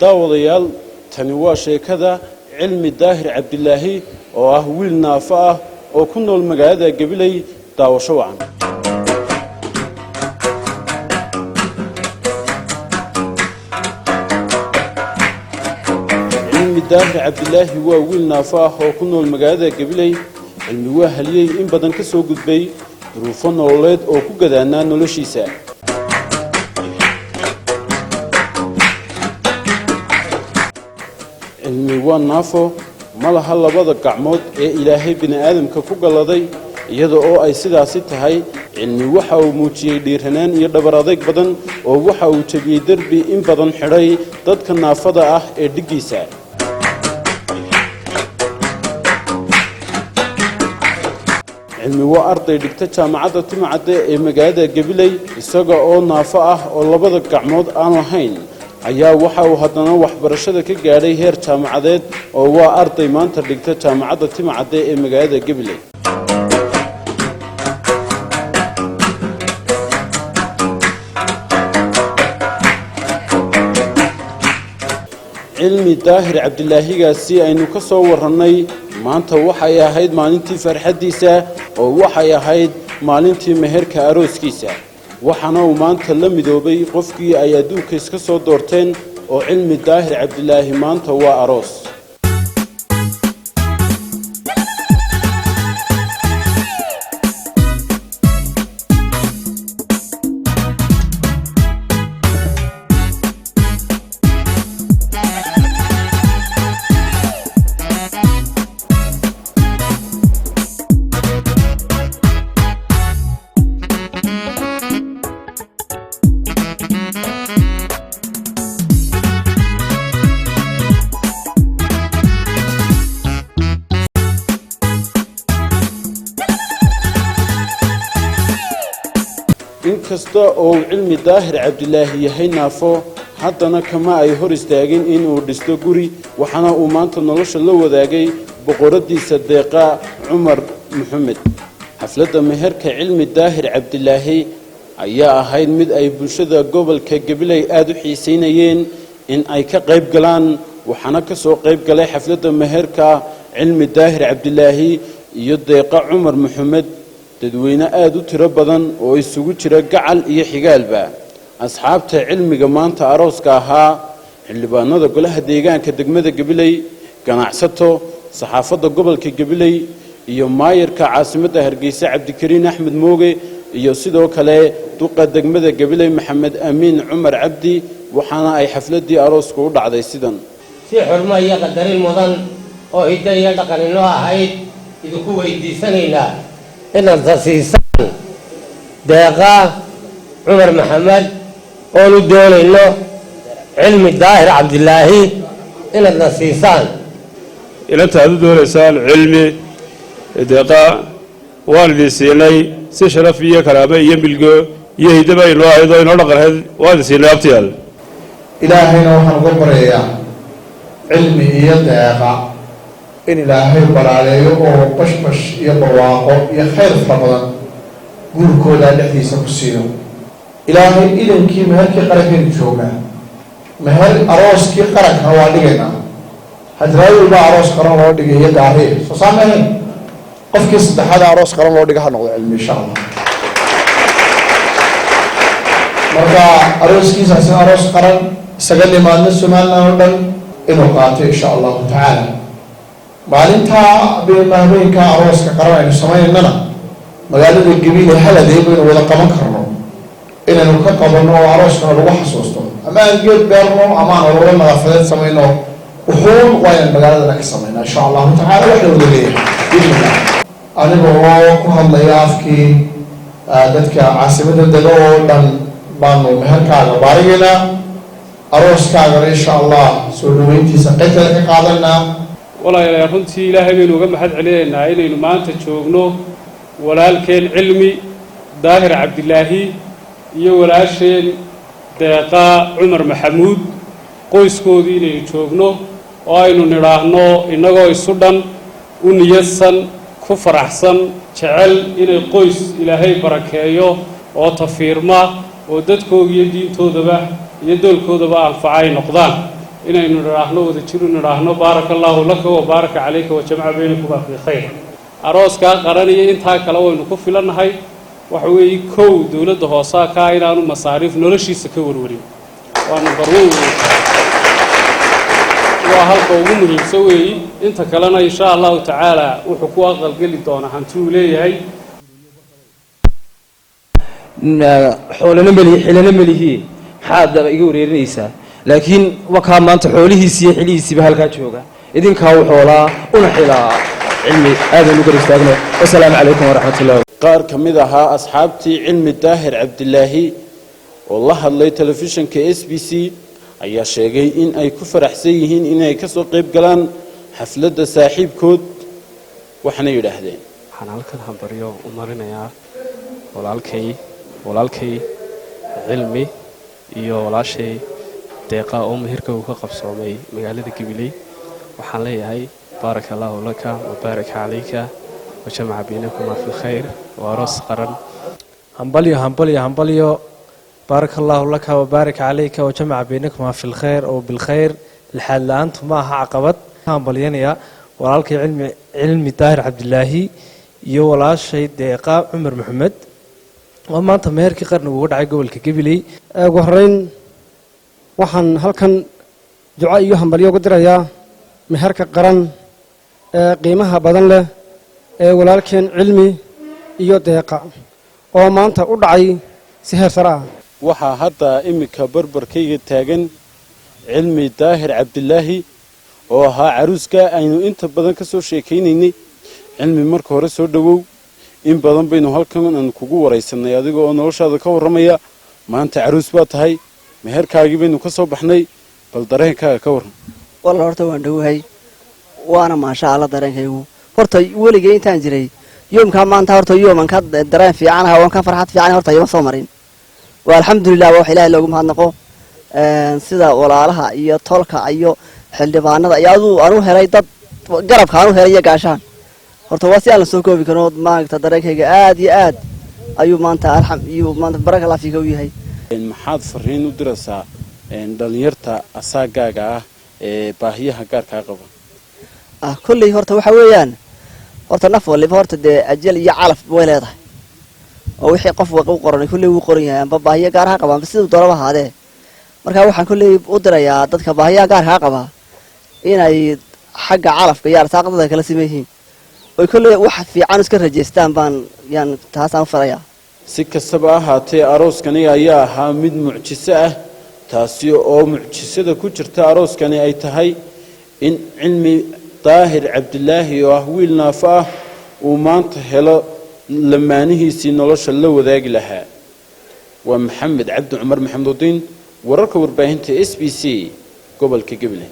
daawadayaal tani waa sheekada cilmi daahir cabdilaahi oo ah wiil naafo ah oo ku nool magaalada Gabiley daawasho wacan cilmi daahir cabdilaahi waa wiil naafo ah oo ku nool magaalada Gabiley cilmi waa haliyay in badan ka soo gudbay duruufo nololeed oo ku gadaanaa noloshiisa cilmi waa naafo malaha labada gacmood ee ilaahay bini aadamka ku galaday iyada oo ay sidaasi tahay cilmi waxa uu muujiyay dhiiranaan iyo dhabar adeeg badan oo waxa uu jabiyay darbi in badan xidhay dadka naafada ah ee dhigiisa cilmi waa arday dhigta jaamacadda Timcadde ee magaalada Gabiley isaga oo naafo ah oo labada gacmood aan lahayn ayaa waxa uu haddana waxbarashada ka gaadhay heer jaamacadeed oo waa arday maanta dhigta jaamacadda Timcadde ee magaalada Gabiley cilmi daahir cabdilaahigaasi aynu ka soo warranay maanta waxay ahayd maalintii farxadiisa oo waxay ahayd maalintii meherka arooskiisa waxaana uu maanta la midoobay qofkii ay adduunka iska soo doorteen oo cilmi daahir cabdilaahi maanta waa aroos inkasta oo cilmi daahir cabdilaahi yahay naafo haddana kama ay hor istaagin inuu dhisto guri waxaana uu maanta nolosha la wadaagay boqoradiisa deeqa Cumar Maxamed xafladda meherka cilmi daahir cabdilaahi ayaa ahayd mid ay bulshada gobolka Gabiley aad u xiiseynayeen in ay ka qayb galaan waxaana ka soo qayb galay xafladda meherka cilmi daahir cabdilaahi iyo deeqa Cumar Maxamed dadweyne aad u tiro badan oo isugu jira gacal iyo xigaalba asxaabta cilmiga maanta arooska ahaa xildhibaanada golaha deegaanka degmada Gabiley ganacsato saxaafadda gobolka Gabiley iyo maayirka caasimadda Hargeysa Cabdikariin Axmed Mooge iyo sidoo kale duqa degmada Gabiley Maxamed Amiin Cumar Cabdi waxaana ay xafladii arooska u dhacday sidan si xurmo iyo qadarin mudan oo hidday iyo dhaqan inoo ahayd idinku weydiisanaynaa inaad siisaan deeqa Cumar Maxamed oo lu doonayno cilmi daahir cabdilaahi inaad siisaan ila taadu doonaysaan cilmi deeqa waan siinay si sharaf iyo karaama iyo milgo iyo hidaba inoo aydo inoo dhaqaneed waan siinay abtiyaal ilaahayna waxaan uga baryayaa cilmi iyo deeqa in ilaahay baraaleeyo oo bashbash iyo barwaaqo iyo khayr fara badan gurigooda dhexdiisa ku siiyo ilaahay idankii meherkii qarankeenu joogaa meher arooskii qarankana waa dhigaynaa hadraawilba aroos qaran loo dhigay iyo gaariye soo saamayn qofkii saddexaad aroos qaran loo dhiga ha noqdo cilmi insha allah marka arooskiisaasi aroos qaran isaga nimaadna Somaliland oo dhan inuu qaato insha allahu tacaala maalinta beemahooyinka arooska qaran aynu sameeynana magaalada Gabiley haladeey baynu wada qaban karno inaynu ka qabanno oo arooskana lagu xasuusto ama aan geed beerno ama aan wada nadaafad sameeyno wuxuu waan magaalada ka sameeynaa insha allahu tacaala wax loo leeyahay anigoo ku hadlaya afkii dadka caasimadda dego oo dhan baanu meherkaaga baarigayna arooskaaga insha allah soo dhaweyntiisa qayb ka qaadanaa walaalayaal runtii ilaahay baynu uga mahad celinaynaa inaynu maanta joogno walaalkeen cilmi daahir cabdilaahi iyo walaasheen deeqa Cumar Maxamuud qoyskoodii inaynu joogno oo aynu niraahno inagoo isu dhan u niyadsan ku faraxsan jecel inay qoys ilaahay barakeeyo oo tafiirma oo dadkooda iyo diintoodaba iyo doolkoodaba anfacay noqdaan inaynu nidhaahno wada jiru nidhaahno baaraka allaahu laka wa baaraka calayka wa jamaca baynakuma fii khayr arooskaa qaranaya intaa kale waynu ku filannahay waxa weeye kow dowladda hoosaa kaa inaanu masaariif noloshiisa ka warwarin waa number one waa halka ugu muhiimsan weeye inta kalena insha allahu tacaala wuxuu ku aqalgeli doonaa hanti uu leeyahay xilana melihi maxaad iga wareerinaysaa laakiin wakaa maanta xoolihiisi iyo xilihiisiiba halkaa jooga idinkaa u xoolaa una xilaa cilmi aadan u gar istaagno wasalaamu calaykum waraxmatullahi qaar ka mid ahaa asxaabtii cilmi daahir cabdilaahi oo la hadlay telefishinka SBC ayaa sheegay in ay ku faraxsan yihiin inay ka soo qayb galaan xafladda saaxiibkood waxna yidhaahdeen waxaan halkan hambaryo u marinayaa walaalkay cilmi iyo walaashay deeqa oo meherka uu ka qabsoomay magaalada Gabiley waxaan leeyahay baaraka allaahu laka wa baaraka calayka wa jamaca baynakuma fii khayr wa aroos qaran hambalyo بارك الله لك وبارك عليك وجمع بينكما في الخير أو بالخير الحال أنت ما عقبت هم بليانيا ولالك علمي طاهر عبد الله يو ولا شيء دقيقة عمر محمد وما أنت مهرك قرن وقعد قبل كقبلي وهرين وحن هل كان دعاء يهم بليو قدر يا مهرك قرن قيمها بدن له ولالك علمي يو دقيقة وما أنت أدعي سهر سرعة waxaa hadda imika barbarkayga taagan cilmi daahir cabdilaahi oo ahaa caruuska aynu inta badan ka soo sheekaynaynay cilmi marka hore soo dhawow in badan baynu halkan aan kugu waraysanay adiga oo noloshaada ka warramaya maanta caruus baa tahay meherkaagii baynu ka soo baxnay bal dareenkaaga ka warran walla horta waan dhawahay waana maasha Allah dareenkaygu horta weligay intaan jiray yoomka maanta horta yooman ka dareen fiican ah oo ka farxad fiican horta ima soo marin والحمد لله وح إله لو جمعنا قو سيدا ولا لها إياه طلقة إياه حلبانة يادو أنو هراي ضد قرب كانوا هراي قاشان هرتواسي على سوكو بيكونوا ما تدرك هيك آد أيوب ما أنت أرحم أيوب ما أنت بارك الله فيك وياهي maxaad fariin u diraysaa dhalinyarta asaagaaga ah ee baahiyaha gaarka qaba kulli horta waxa weeyaan horta naf waliba horta de ajal iyo calaf way leedahay oo wixii qof waqo qoran kulli uu qoran yahay amba baahiya gaar ah qaba sidoo dooraba haade marka waxaan kulli u dirayaa dadka baahiya gaar ah qaba inay xagga calafka iyo arsaaqada kala sameeyeen oo kulli wax fiican iska rajeystaan baan yaan taas aan farayaa si kastaba ahaatee arooskani ayaa ahaa mid mucjiso ah taasi oo mucjisada ku jirta arooskani ay tahay in cilmi daahir cabdilaahi oo ah wiil naafo ah uu maanta helo lamaanihiisii nolosha la wadaagi lahaa waa maxamed cabdi cumar maxamudiin wararka warbaahinta SBC gobolka Gabiley